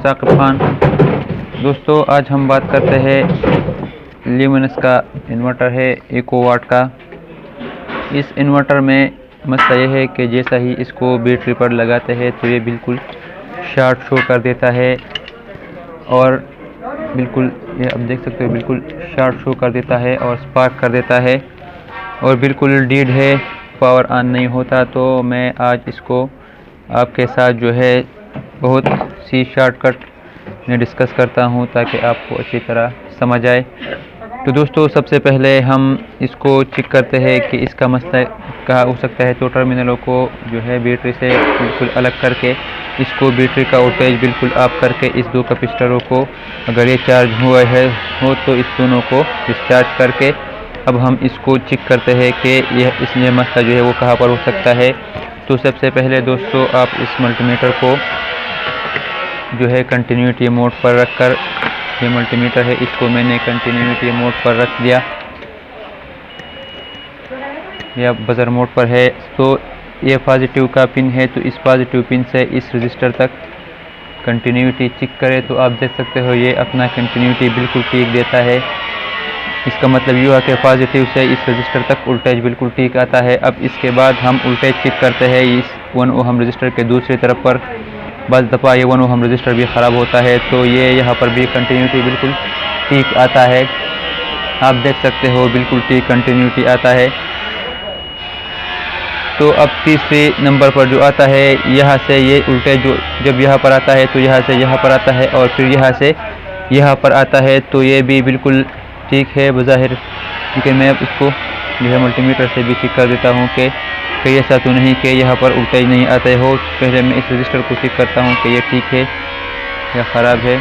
साकिब खान। दोस्तों आज हम बात करते हैं ल्यूमिनस का इन्वर्टर है इको वाट का। इस इन्वर्टर में मसला यह है कि जैसा ही इसको बैटरी पर लगाते हैं तो ये बिल्कुल शॉर्ट शो कर देता है और बिल्कुल ये आप देख सकते हो बिल्कुल शॉर्ट शो कर देता है और स्पार्क कर देता है और बिल्कुल डीड है, पावर ऑन नहीं होता। तो मैं आज इसको आपके साथ जो है बहुत सी शॉर्टकट में डिस्कस करता हूं ताकि आपको अच्छी तरह समझ आए। तो दोस्तों सबसे पहले हम इसको चेक करते हैं कि इसका मसला कहाँ हो सकता है। तो टर्मिनलों को जो है बैटरी से बिल्कुल अलग करके इसको बैटरी का वोल्टेज बिल्कुल ऑफ करके इस दो कैपेसिटरों को अगर ये चार्ज हुआ हो तो इस दोनों को डिस्चार्ज करके अब हम इसको चेक करते हैं कि यह इसमें मसला जो है वो कहाँ पर हो सकता है। तो सबसे पहले दोस्तों आप इस मल्टीमीटर को जो है कंटिन्यूटी मोड पर रखकर, ये मल्टीमीटर है इसको मैंने कंटिन्यूटी मोड पर रख दिया या बजर मोड पर है। तो ये पॉजिटिव का पिन है तो इस पॉजिटिव पिन से इस रजिस्टर तक कंटिन्यूटी चेक करें तो आप देख सकते हो ये अपना कंटिन्यूटी बिल्कुल ठीक देता है। इसका मतलब ये है कि पॉजिटिव से इस रजिस्टर तक वोल्टेज बिल्कुल ठीक आता है। अब इसके बाद हम वोल्टेज चेक करते हैं इस 1 ओहम रजिस्टर के दूसरी तरफ पर। बस दफ़ा ये 1 ओहम रजिस्टर भी ख़राब होता है तो ये यहाँ पर भी कंटिन्यूटी बिल्कुल ठीक आता है। आप देख सकते हो बिल्कुल ठीक कंटिन्यूटी आता है। तो अब तीसरे नंबर पर जो आता है यहाँ से ये वोल्टेज जो जब यहाँ पर आता है तो यहाँ से यहाँ पर आता है और फिर यहाँ से यहाँ पर आता है तो ये भी बिल्कुल ठीक है बज़ाहिर। लेकिन मैं अब इसको जो है मल्टीमीटर से भी चेक कर देता हूँ कि कहीं ऐसा तो नहीं कि यहाँ पर वोल्टेज नहीं आते हो। पहले मैं इस रजिस्टर को चेक करता हूँ कि ये ठीक है या ख़राब है।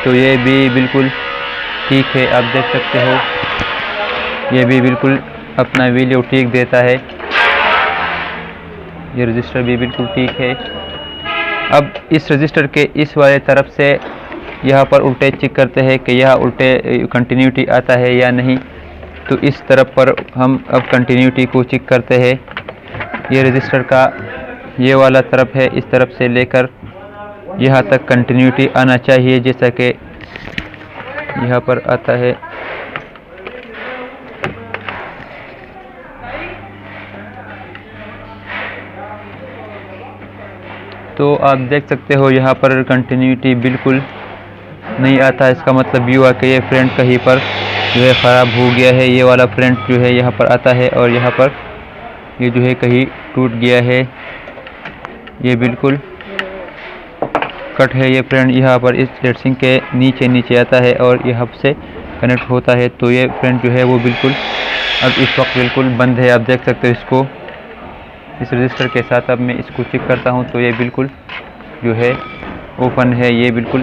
तो ये भी बिल्कुल ठीक है, आप देख सकते हो ये भी बिल्कुल अपना वैल्यू ठीक देता है। ये रजिस्टर भी बिल्कुल ठीक है। अब इस रजिस्टर के इस वाले तरफ से यहाँ पर वोल्टेज चेक करते हैं कि यह वोल्टेज कंटिन्यूटी आता है या नहीं। तो इस तरफ पर हम अब कंटिन्यूटी को चेक करते हैं। ये रजिस्टर का ये वाला तरफ है, इस तरफ से लेकर यहाँ तक कंटिन्यूटी आना चाहिए जैसा कि यहाँ पर आता है। तो आप देख सकते हो यहाँ पर कंटिन्यूटी बिल्कुल नहीं आता। इसका मतलब ये हुआ कि ये फ्रंट कहीं पर जो है ख़राब हो गया है। ये वाला फ्रंट जो है यहाँ पर आता है और यहाँ पर ये जो है कहीं टूट गया है, ये बिल्कुल कट है। ये फ्रंट यहाँ पर इस रेसिंग के नीचे आता है और यहाँ से कनेक्ट होता है। तो ये फ्रंट जो है वो बिल्कुल अब इस वक्त बिल्कुल बंद है। आप देख सकते हो इसको इस रजिस्टर के साथ। अब मैं इसको चेक करता हूँ तो ये बिल्कुल जो है ओपन है, ये बिल्कुल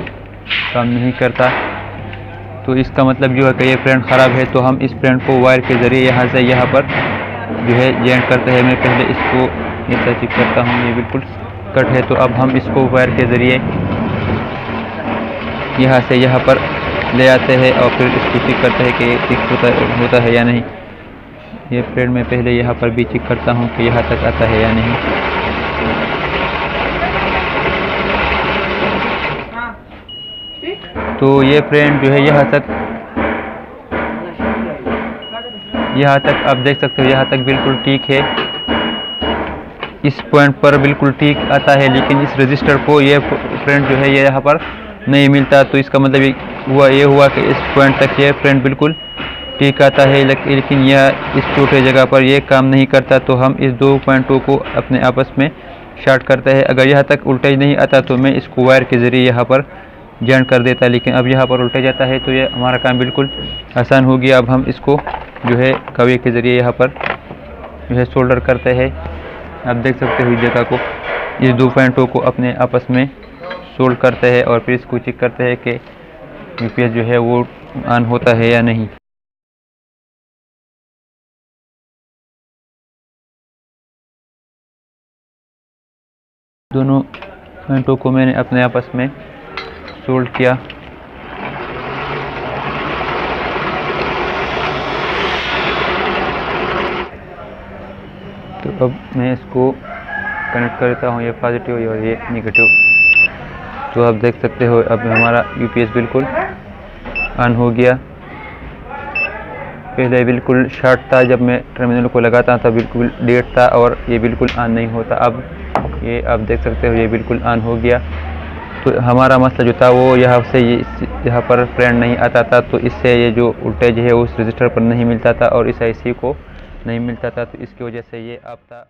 काम नहीं करता। तो इसका मतलब जो है कि ये फ्रंट ख़राब है। तो हम इस फ्रंट को वायर के ज़रिए यहाँ से यहाँ पर जो है जॉइंट करते हैं। मैं पहले इसको ऐसा चेक करता हूँ, ये बिल्कुल कट है। तो अब हम इसको वायर के ज़रिए यहाँ से यहाँ पर ले आते हैं और फिर इसको चेक करते हैं कि ये ठीक होता है या नहीं। ये फ्रेंड मैं पहले यहाँ पर भी चेक करता हूँ कि यहाँ तक आता है या नहीं। तो ये फ्रेंड जो है यहाँ तक आप देख सकते हो, यहाँ तक बिल्कुल ठीक है। इस पॉइंट पर बिल्कुल ठीक आता है लेकिन इस रजिस्टर को ये फ्रेंड जो है ये यहाँ पर नहीं मिलता। तो इसका मतलब ये हुआ कि इस पॉइंट तक ये फ्रेंड बिल्कुल ठीक आता है लेकिन यह इस छोटे जगह पर ये काम नहीं करता। तो हम इस दो पॉइंटों को अपने आपस में शॉर्ट करते हैं। अगर यहाँ तक वोल्टेज नहीं आता तो मैं इसको वायर के ज़रिए यहाँ पर जॉइंट कर देता, लेकिन अब यहाँ पर वोल्टेज आता है तो ये हमारा काम बिल्कुल आसान हो गया। अब हम इसको जो है कवे के ज़रिए यहाँ पर जो है सोल्डर करते हैं। आप देख सकते हो इस जगह को, इस दो पॉइंटों को अपने आपस में सोल्ड करते हैं और फिर इसको चेक करते हैं कि यूपीएस जो है वो ऑन होता है या नहीं। दोनों पॉइंटों को मैंने अपने आपस में सोल्ड किया। तो अब मैं इसको कनेक्ट करता हूँ, ये पॉजिटिव और ये नेगेटिव। तो आप देख सकते हो अब हमारा यूपीएस बिल्कुल ऑन हो गया। पहले बिल्कुल शॉर्ट था, जब मैं टर्मिनल को लगाता था बिल्कुल डेड था और ये बिल्कुल ऑन नहीं होता। अब ये आप देख सकते हो ये बिल्कुल ऑन हो गया। तो हमारा मसला जो था वो यहाँ से यहाँ पर करंट नहीं आता था, तो इससे ये जो वोल्टेज है उस रजिस्टर पर नहीं मिलता था और इस आईसी को नहीं मिलता था, तो इसकी वजह से ये आप था।